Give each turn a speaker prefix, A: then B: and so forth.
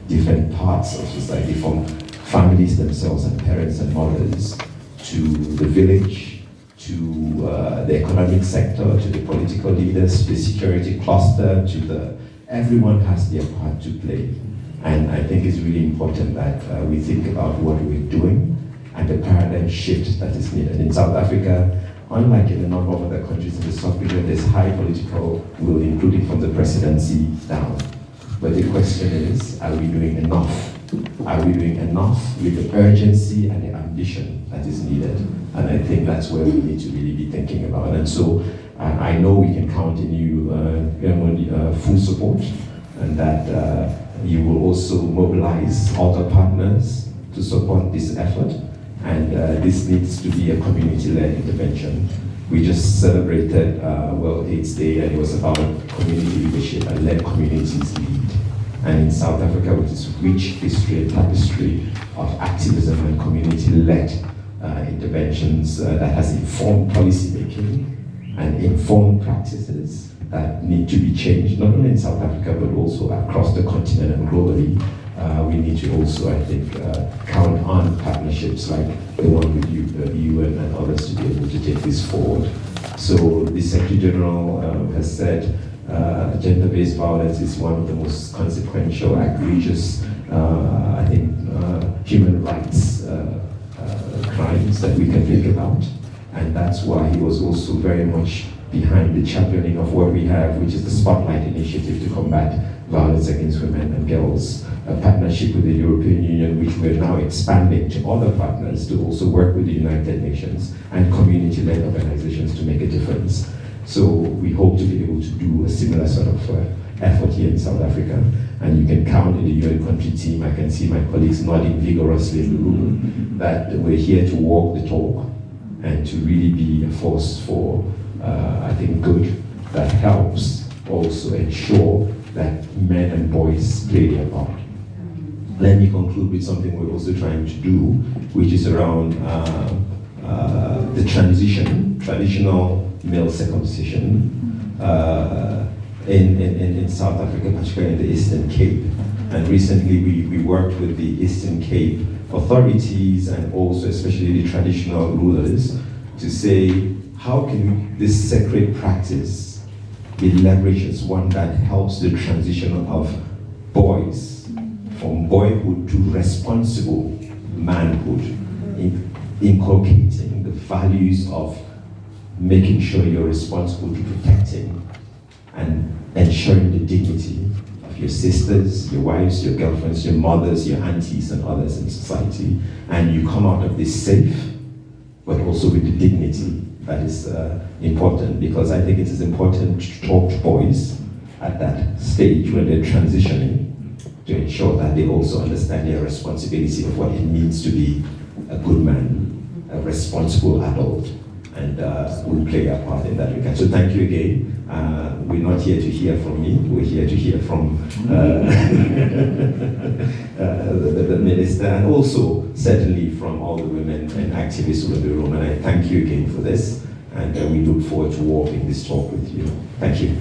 A: different parts of society, from families themselves and parents and mothers, to the village, to the economic sector, to the political leaders, the security cluster, to the, everyone has their part to play. And I think it's really important that we think about what we're doing and the paradigm shift that is needed. In South Africa, unlike in a number of other countries in the sub-region, there's high political will, including from the presidency down. But the question is, are we doing enough? Are we doing enough with the urgency and the ambition that is needed? And I think that's where we need to really be thinking about. And so I know we can count on you, full support, and that you will also mobilize other partners to support this effort. And this needs to be a community-led intervention. We just celebrated World AIDS Day, and it was about community leadership and let communities lead. And in South Africa, with its rich history and tapestry of activism and community-led interventions that has informed policy making and informed practices that need to be changed, not only in South Africa, but also across the continent and globally. We need to also, I think, count on partnerships like the one with you, the UN and others to be able to take this forward. So the Secretary General has said gender-based violence is one of the most consequential, egregious, I think, human rights crimes that we can think about. And that's why he was also very much behind the championing of what we have, which is the Spotlight Initiative to combat violence against women and girls, a partnership with the European Union, which we're now expanding to other partners to also work with the United Nations and community-led organizations to make a difference. So we hope to be able to do a similar sort of effort here in South Africa, and you can count in the UN country team. I can see my colleagues nodding vigorously in the room that we're here to walk the talk and to really be a force for, I think, good that helps also ensure that men and boys play their part. Let me conclude with something we're also trying to do, which is around the traditional male circumcision in South Africa, particularly in the Eastern Cape. And recently we worked with the Eastern Cape authorities and also especially the traditional rulers to say, how can this sacred practice be leveraged as one that helps the transition of boys from boyhood to responsible manhood, inculcating the values of making sure you're responsible to protecting and ensuring the dignity of your sisters, your wives, your girlfriends, your mothers, your aunties, and others in society. And you come out of this safe, but also with the dignity that is important, because I think it is important to talk to boys at that stage when they're transitioning to ensure that they also understand their responsibility of what it means to be a good man, a responsible adult, and will play a part in that regard. So thank you again. We're not here to hear from me, we're here to hear from the minister, and also certainly from all the women and activists who are in the room. And I thank you again for this, and we look forward to walking this talk with you. Thank you.